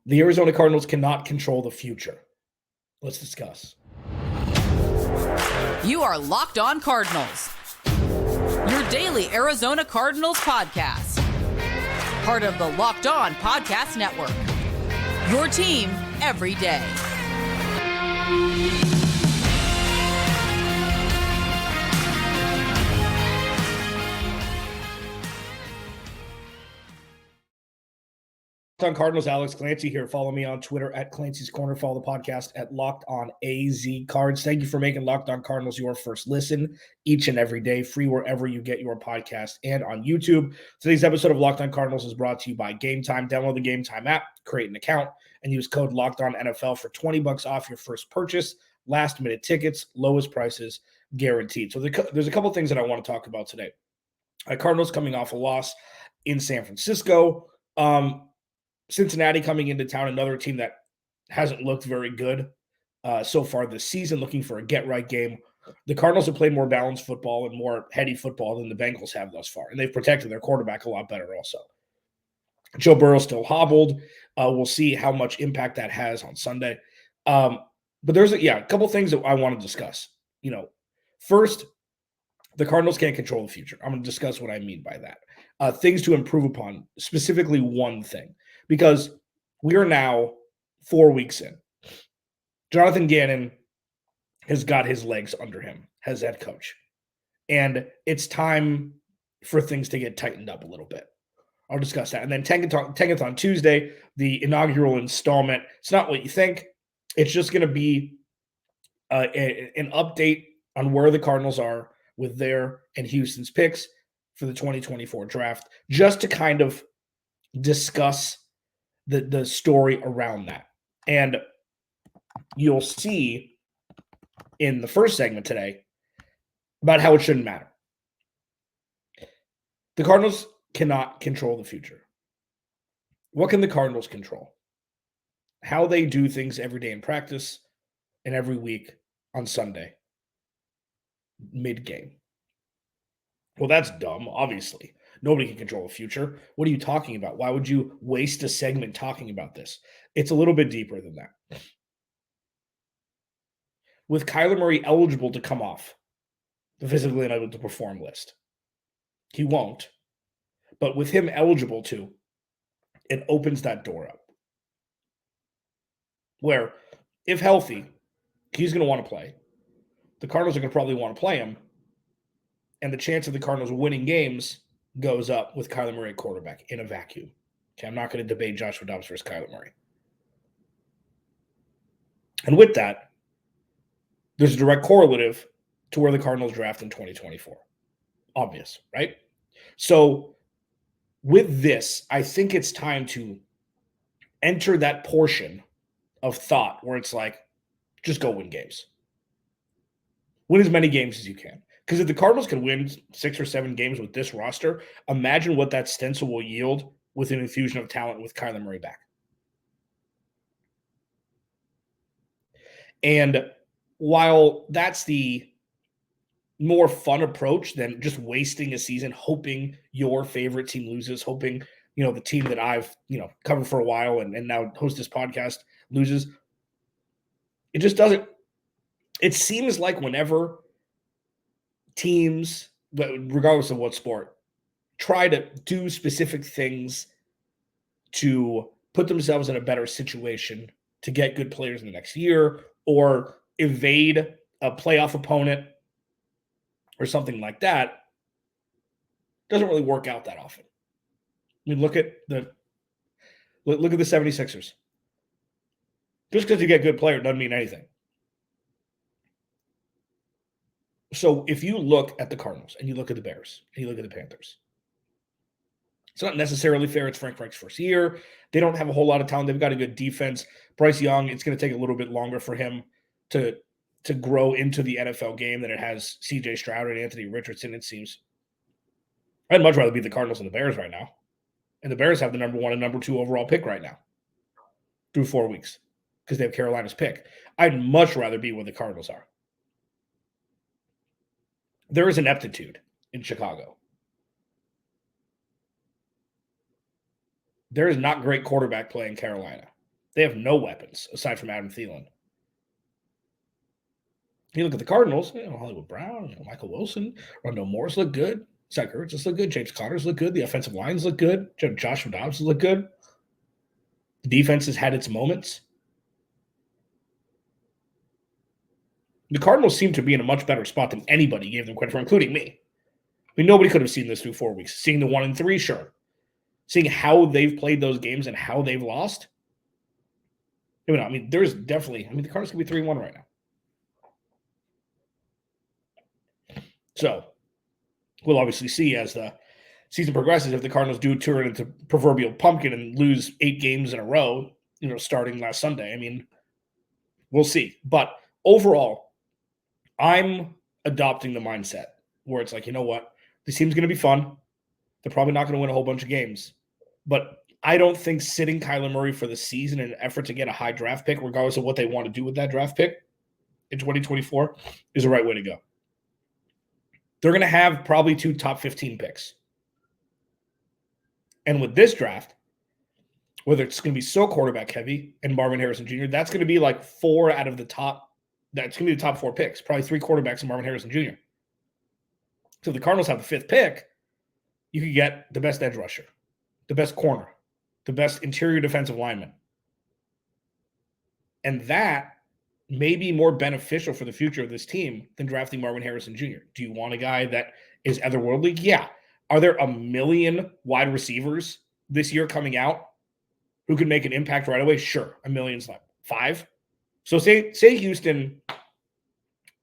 The Arizona Cardinals cannot control the future. Let's discuss. You are Locked On Cardinals, your daily Arizona Cardinals podcast. Part of the Locked On Podcast Network, your team every day. Locked On Cardinals, Alex Clancy here. Follow me on Twitter at Clancy's Corner. Follow the podcast at Locked On AZ Cards. Thank you for making Locked On Cardinals your first listen each and every day, free wherever you get your podcast and on YouTube. Today's episode of Locked On Cardinals is brought to you by Game Time. Download the Game Time app, create an account, and use code Locked On NFL for $20 off your first purchase. Last minute tickets, lowest prices guaranteed. So there's a couple things that I want to talk about today. Cardinals coming off a loss in San Francisco. Cincinnati coming into town, another team that hasn't looked very good so far this season, looking for a get-right game. The Cardinals have played more balanced football and more heady football than the Bengals have thus far, and they've protected their quarterback a lot better also. Joe Burrow still hobbled. We'll see how much impact that has on Sunday. But there's a couple things that I want to discuss. First, the Cardinals can't control the future. I'm going to discuss what I mean by that. Things to improve upon, specifically one thing. Because we are now 4 weeks in. Jonathan Gannon has got his legs under him as head coach. And it's time for things to get tightened up a little bit. I'll discuss that. And then Tankathon Tuesday, the inaugural installment. It's not what you think. It's just going to be an update on where the Cardinals are with their and Houston's picks for the 2024 draft, just to kind of discuss the story around that. And you'll see in the first segment today about how it shouldn't matter. The Cardinals cannot control the future. What can the Cardinals control? How they do things every day in practice and every week on Sunday, mid-game. Well, that's dumb, obviously. Nobody can control the future. What are you talking about? Why would you waste a segment talking about this? It's a little bit deeper than that. With Kyler Murray eligible to come off the physically unable to perform list, he won't. But with him eligible to, it opens that door up. Where, if healthy, he's going to want to play. The Cardinals are going to probably want to play him. And the chance of the Cardinals winning games goes up with Kyler Murray quarterback in a vacuum. Okay, I'm not going to debate Joshua Dobbs versus Kyler Murray. And with that, there's a direct correlative to where the Cardinals draft in 2024. Obvious, right? So with this, I think it's time to enter that portion of thought where it's like, just go win games. Win as many games as you can. Because if the Cardinals can win 6 or 7 games with this roster, imagine what that stencil will yield with an infusion of talent with Kyler Murray back. And while that's the more fun approach than just wasting a season hoping your favorite team loses, hoping, the team that I've, covered for a while and now host this podcast loses, it just doesn't. It seems like whenever teams, regardless of what sport, try to do specific things to put themselves in a better situation to get good players in the next year or evade a playoff opponent or something like that, doesn't really work out that often. I mean, look at the 76ers. Just because you get good player doesn't mean anything. So if you look at the Cardinals and you look at the Bears and you look at the Panthers, it's not necessarily fair. It's Frank Reich's first year. They don't have a whole lot of talent. They've got a good defense. Bryce Young, it's going to take a little bit longer for him to grow into the NFL game than it has C.J. Stroud and Anthony Richardson, it seems. I'd much rather be the Cardinals than the Bears right now. And the Bears have the number 1 and number 2 overall pick right now through 4 weeks because they have Carolina's pick. I'd much rather be where the Cardinals are. There is ineptitude in Chicago. There is not great quarterback play in Carolina. They have no weapons aside from Adam Thielen. You look at the Cardinals, Hollywood Brown, Michael Wilson, Rondo Morris look good. Zach Ertz just look good. James Conner's look good. The offensive lines look good. Joshua Dobbs look good. The defense has had its moments. The Cardinals seem to be in a much better spot than anybody gave them credit for, including me. I mean, nobody could have seen this through 4 weeks. Seeing the 1-3, sure. Seeing how they've played those games and how they've lost. There's definitely, the Cardinals could be 3-1 right now. So, we'll obviously see as the season progresses if the Cardinals do turn into proverbial pumpkin and lose 8 games in a row, starting last Sunday. We'll see. But overall, I'm adopting the mindset where it's like, you know what? This team's going to be fun. They're probably not going to win a whole bunch of games. But I don't think sitting Kyler Murray for the season in an effort to get a high draft pick, regardless of what they want to do with that draft pick in 2024, is the right way to go. They're going to have probably 2 top 15 picks. And with this draft, whether it's going to be so quarterback heavy and Marvin Harrison Jr., that's going to be like 4 out of the top. That's going to be the top 4 picks, probably 3 quarterbacks and Marvin Harrison Jr. So if the Cardinals have the 5th pick, you could get the best edge rusher, the best corner, the best interior defensive lineman. And that may be more beneficial for the future of this team than drafting Marvin Harrison Jr. Do you want a guy that is otherworldly? Yeah. Are there a million wide receivers this year coming out who can make an impact right away? Sure. A million's like 5. So say Houston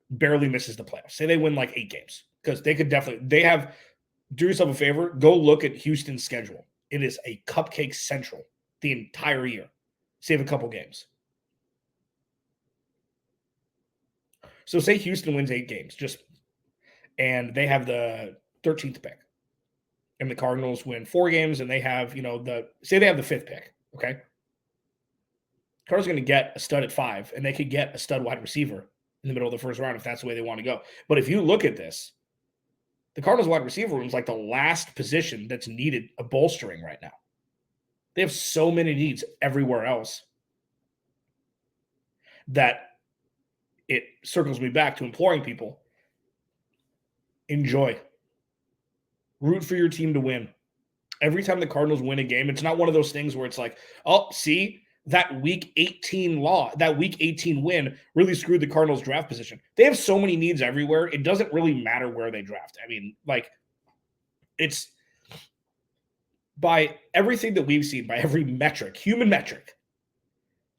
barely misses the playoffs. Say they win like 8 games because they could definitely – do yourself a favor, go look at Houston's schedule. It is a cupcake central the entire year, save a couple games. So say Houston wins 8 games, and they have the 13th pick, and the Cardinals win 4 games, and they have, say they have the 5th pick, okay? Cardinals are going to get a stud at 5, and they could get a stud wide receiver in the middle of the first round if that's the way they want to go. But if you look at this, the Cardinals wide receiver room is like the last position that's needed a bolstering right now. They have so many needs everywhere else that it circles me back to imploring people, enjoy. Root for your team to win. Every time the Cardinals win a game, it's not one of those things where it's like, oh, see, that week 18 win really screwed the Cardinals draft position. They have so many needs everywhere. It doesn't really matter where they draft. It's by everything that we've seen, by every metric, human metric,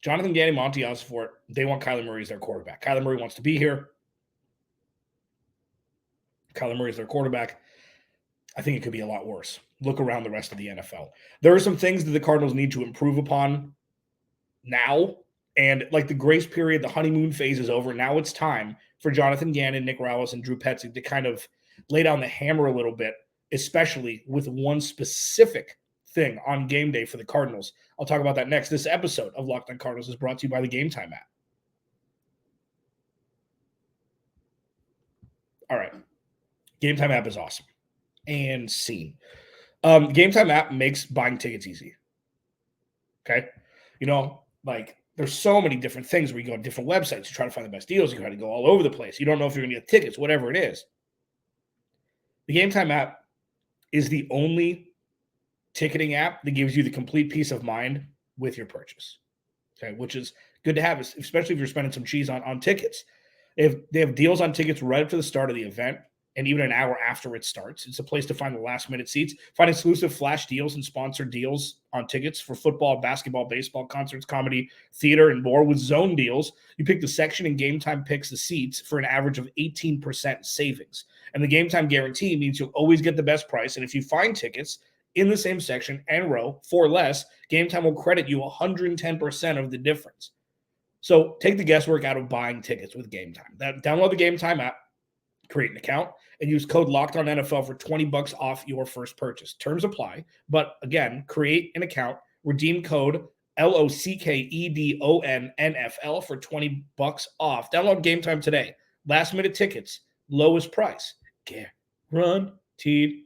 Jonathan Gannon, Monty Osfort, they want Kyler Murray as their quarterback. Kyler Murray wants to be here. Kyler Murray is their quarterback. I think it could be a lot worse. Look around the rest of the NFL. There are some things that the Cardinals need to improve upon now. And like the grace period, the honeymoon phase is over. Now it's time for Jonathan Gannon, Nick Rallis, and Drew Petzing to kind of lay down the hammer a little bit, especially with one specific thing on game day for the Cardinals. I'll talk about that next. This episode of Locked On Cardinals is brought to you by the Game Time app. All right. Game Time app is awesome. And scene. Game Time app makes buying tickets easy. Okay? There's so many different things where you go to different websites, you try to find the best deals, you try to go all over the place. You don't know if you're going to get tickets, whatever it is. The Game Time app is the only ticketing app that gives you the complete peace of mind with your purchase. Okay, which is good to have, especially if you're spending some cheese on tickets. They have deals on tickets right up to the start of the event and even an hour after it starts. It's a place to find the last-minute seats, find exclusive flash deals and sponsored deals on tickets for football, basketball, baseball, concerts, comedy, theater, and more. With zone deals, you pick the section and Game Time picks the seats for an average of 18% savings. And the Game Time guarantee means you'll always get the best price. And if you find tickets in the same section and row for less, Game Time will credit you 110% of the difference. So take the guesswork out of buying tickets with Game Time. Download the Game Time app, create an account, and use code LOCKEDONNFL for $20 off your first purchase. Terms apply. But again, create an account, redeem code LOCKEDONNFL for $20 off. Download Game Time today. Last minute tickets, lowest price, guaranteed.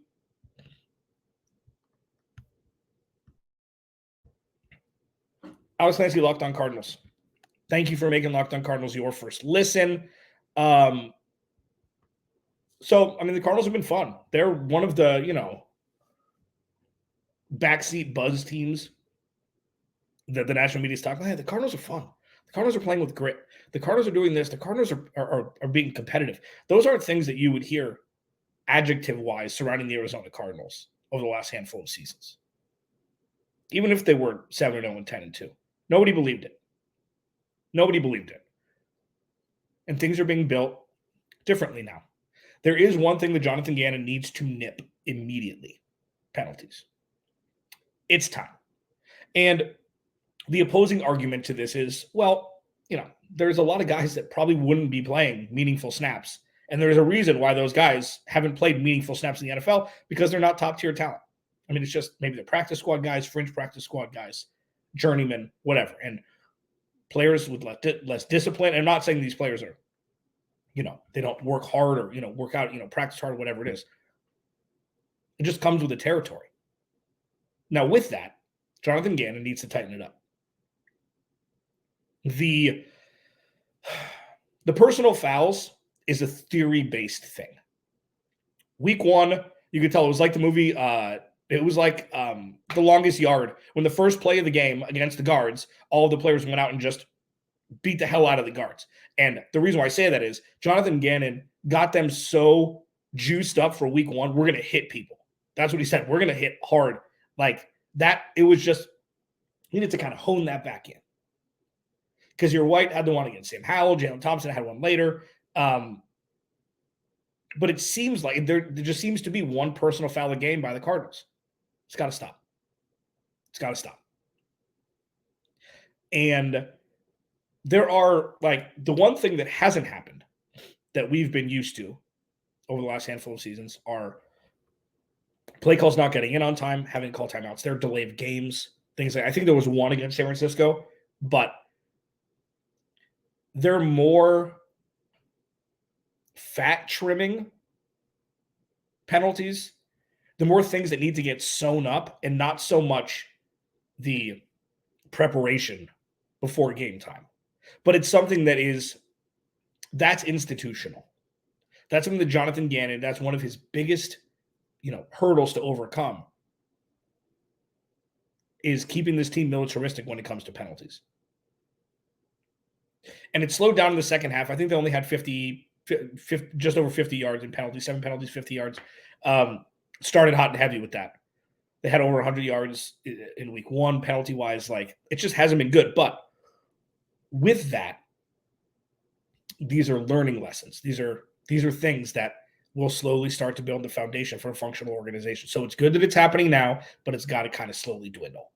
Alex Clancy, Locked On Cardinals. Thank you for making Locked On Cardinals your first listen. The Cardinals have been fun. They're one of the, backseat buzz teams that the national media is talking about. Hey, the Cardinals are fun. The Cardinals are playing with grit. The Cardinals are doing this. The Cardinals are being competitive. Those aren't things that you would hear adjective-wise surrounding the Arizona Cardinals over the last handful of seasons. Even if they were 7-0 and 10-2. Nobody believed it. Nobody believed it. And things are being built differently now. There is one thing that Jonathan Gannon needs to nip immediately. Penalties. It's time. And the opposing argument to this is, there's a lot of guys that probably wouldn't be playing meaningful snaps. And there's a reason why those guys haven't played meaningful snaps in the NFL, because they're not top-tier talent. I mean, it's just maybe the practice squad guys, fringe practice squad guys, journeymen, whatever. And players with less discipline. I'm not saying these players are, they don't work hard or, work out, practice hard, whatever it is. It just comes with the territory. Now, with that, Jonathan Gannon needs to tighten it up. The personal fouls is a theory-based thing. Week 1, you could tell it was like the movie. It was like The Longest Yard. When the first play of the game against the guards, all of the players went out and just beat the hell out of the guards. And the reason why I say that is Jonathan Gannon got them so juiced up for week 1, we're going to hit people. That's what he said. We're going to hit hard. Like that, it was just, he needed to kind of hone that back in. Because your White had the one against Sam Howell. Jalen Thompson had one later. But it seems like there just seems to be one personal foul a game by the Cardinals. It's got to stop. It's got to stop. And there are, the one thing that hasn't happened that we've been used to over the last handful of seasons are play calls not getting in on time, having to call timeouts. There are delayed games, things like I think there was one against San Francisco, but they're more fat trimming penalties, the more things that need to get sewn up and not so much the preparation before game time. But it's something that's institutional. That's something that Jonathan Gannon, that's one of his biggest, hurdles to overcome, is keeping this team militaristic when it comes to penalties. And it slowed down in the second half. I think they only had 50, just over 50 yards in penalties, 7 penalties, 50 yards. Started hot and heavy with that. They had over 100 yards in week 1, penalty-wise. It just hasn't been good. But with that, these are learning lessons. These are things that will slowly start to build the foundation for a functional organization. So it's good that it's happening now, but it's got to kind of slowly dwindle.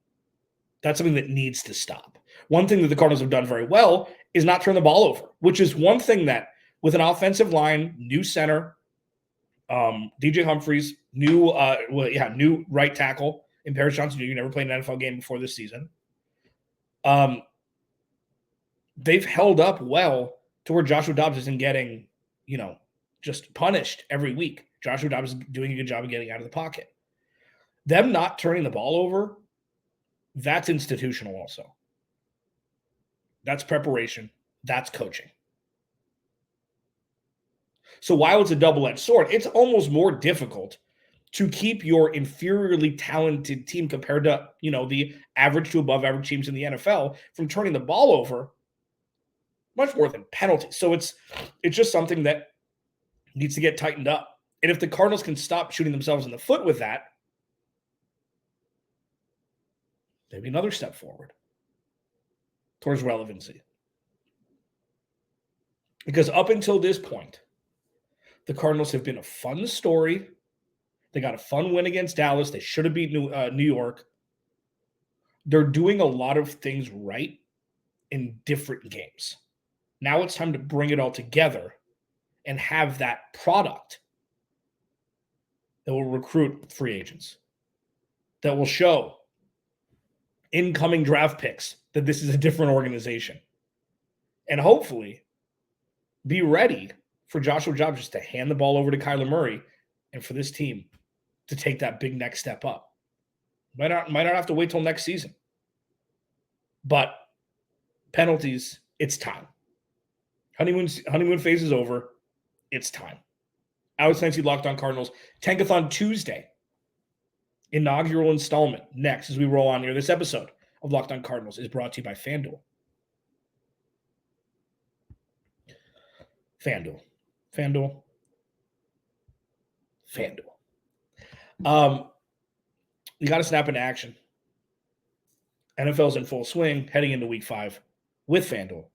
That's something that needs to stop. One thing that the Cardinals have done very well is not turn the ball over, which is one thing that with an offensive line, new center, DJ Humphries, new right tackle in Paris Johnson Jr., never played an NFL game before this season. They've held up well to where Joshua Dobbs isn't getting, just punished every week. Joshua Dobbs is doing a good job of getting out of the pocket. Them not turning the ball over, that's institutional also. That's preparation. That's coaching. So while it's a double-edged sword, it's almost more difficult to keep your inferiorly talented team compared to, the average to above average teams in the NFL from turning the ball over much more than penalties. So it's just something that needs to get tightened up. And if the Cardinals can stop shooting themselves in the foot with that, maybe another step forward towards relevancy. Because up until this point, the Cardinals have been a fun story. They got a fun win against Dallas. They should have beat New York. They're doing a lot of things right in different games. Now it's time to bring it all together and have that product that will recruit free agents, that will show incoming draft picks that this is a different organization, and hopefully be ready for Joshua Dobbs just to hand the ball over to Kyler Murray and for this team to take that big next step up. Might not have to wait till next season. But penalties, it's time. Honeymoon phase is over. It's time. Alex Clancy, Locked On Cardinals. Tankathon Tuesday. Inaugural installment next as we roll on here. This episode of Locked On Cardinals is brought to you by FanDuel. FanDuel. You got to snap into action. NFL's in full swing heading into week 5 with FanDuel,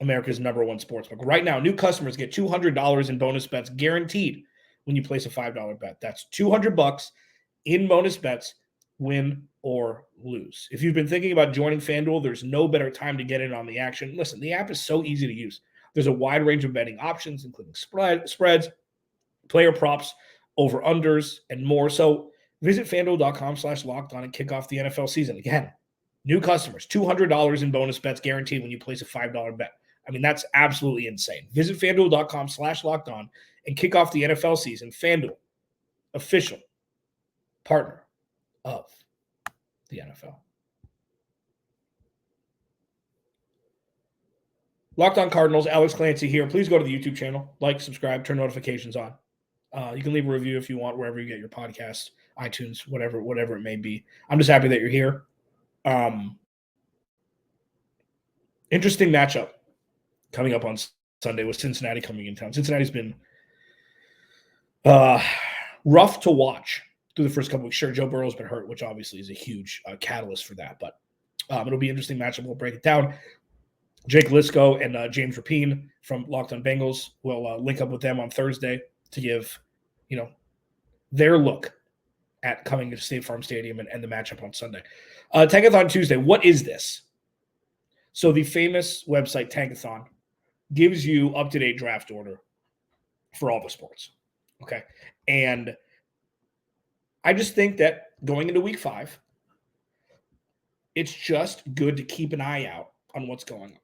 America's #1 sportsbook. Right now, new customers get $200 in bonus bets guaranteed when you place a $5 bet. That's $200 in bonus bets, win or lose. If you've been thinking about joining FanDuel, there's no better time to get in on the action. Listen, the app is so easy to use. There's a wide range of betting options, including spreads, player props, over-unders, and more. So visit FanDuel.com/lockedon and kick off the NFL season. Again, new customers, $200 in bonus bets guaranteed when you place a $5 bet. I mean, that's absolutely insane. Visit FanDuel.com/lockedon and kick off the NFL season. FanDuel, official partner of the NFL. Locked On Cardinals, Alex Clancy here. Please go to the YouTube channel, like, subscribe, turn notifications on. You can leave a review if you want, wherever you get your podcasts, iTunes, whatever it may be. I'm just happy that you're here. Interesting matchup coming up on Sunday with Cincinnati coming in town. Cincinnati's been rough to watch through the first couple weeks. Sure, Joe Burrow's been hurt, which obviously is a huge catalyst for that. But it'll be an interesting matchup. We'll break it down. Jake Lisco and James Rapine from Locked On Bengals will link up with them on Thursday to give, their look at coming to State Farm Stadium and the matchup on Sunday. Tankathon Tuesday, what is this? So the famous website Tankathon gives you up-to-date draft order for all the sports, okay? And I just think that going into week 5, it's just good to keep an eye out on what's going on.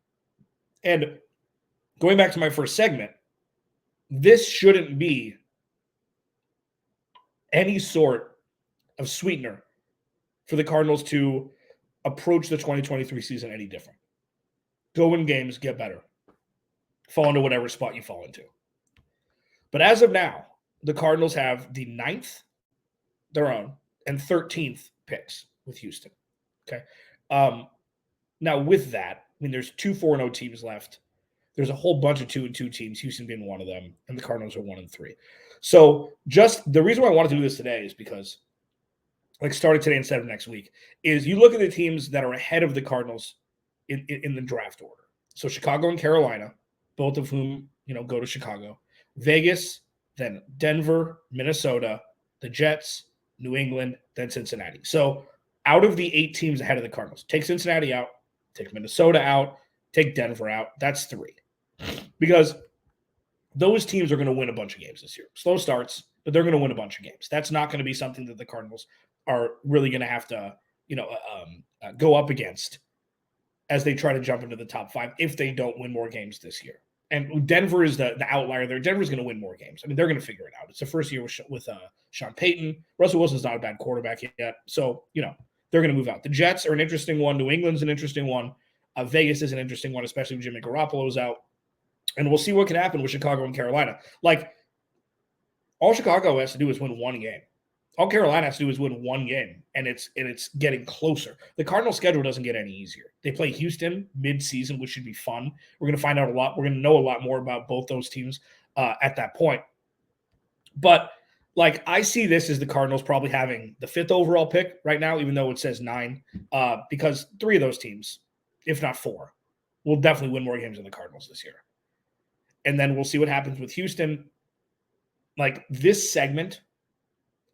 And going back to my first segment, this shouldn't be any sort of sweetener for the Cardinals to approach the 2023 season any different. Go win games, get better. Fall into whatever spot you fall into. But as of now, the Cardinals have the 9th, their own, and 13th picks with Houston. Okay. Now with that, there's 2 4-0 teams left. There's a whole bunch of 2-2 teams, Houston being one of them, and the Cardinals are 1-3. So just the reason why I wanted to do this today is because, starting today instead of next week, is you look at the teams that are ahead of the Cardinals in the draft order. So Chicago and Carolina, both of whom, go to Chicago. Vegas, then Denver, Minnesota, the Jets, New England, then Cincinnati. So out of the 8 teams ahead of the Cardinals, take Cincinnati out, take Minnesota out, take Denver out. That's 3. Because those teams are going to win a bunch of games this year. Slow starts, but they're going to win a bunch of games. That's not going to be something that the Cardinals are really going to have to, go up against as they try to jump into the top 5 if they don't win more games this year. And Denver is the outlier there. Denver's going to win more games. They're going to figure it out. It's the first year with Sean Payton. Russell Wilson's not a bad quarterback yet. So, they're going to move out. The Jets are an interesting one. New England's an interesting one. Vegas is an interesting one, especially when Jimmy Garoppolo's out. And we'll see what can happen with Chicago and Carolina. All Chicago has to do is win one game. All Carolina has to do is win one game, and it's getting closer. The Cardinals' schedule doesn't get any easier. They play Houston mid-season, which should be fun. We're going to find out a lot. We're going to know a lot more about both those teams at that point. But, I see this as the Cardinals probably having the 5th overall pick right now, even though it says 9, because 3 of those teams, if not 4, will definitely win more games than the Cardinals this year. And then we'll see what happens with Houston. This segment,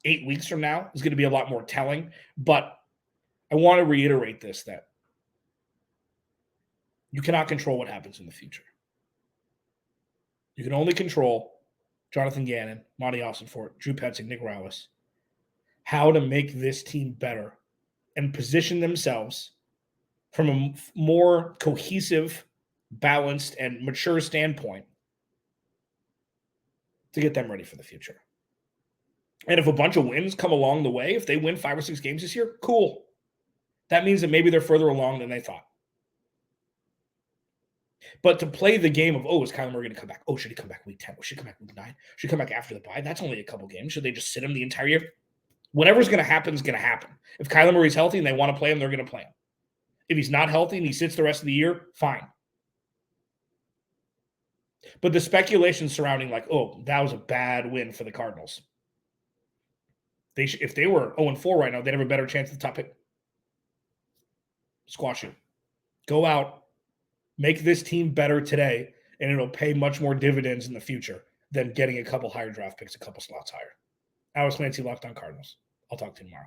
8 weeks from now, is going to be a lot more telling. But I want to reiterate this, that you cannot control what happens in the future. You can only control Jonathan Gannon, Monty Ossenfort, Drew Petzing, Nick Rallis, how to make this team better and position themselves from a more cohesive, balanced, and mature standpoint to get them ready for the future. And if a bunch of wins come along the way, if they win 5 or 6 games this year, cool. That means that maybe they're further along than they thought. But to play the game of, is Kyler Murray going to come back? Should he come back week 10? Should he come back week 9? Should he come back after the bye? That's only a couple games. Should they just sit him the entire year? Whatever's going to happen is going to happen. If Kyler Murray's healthy and they want to play him, they're going to play him. If he's not healthy and he sits the rest of the year, fine. But the speculation surrounding that was a bad win for the Cardinals. If they were 0-4 right now, they'd have a better chance at the top pick. Squash it. Go out, make this team better today, and it'll pay much more dividends in the future than getting a couple higher draft picks, a couple slots higher. Alex Clancy, Locked On Cardinals. I'll talk to you tomorrow.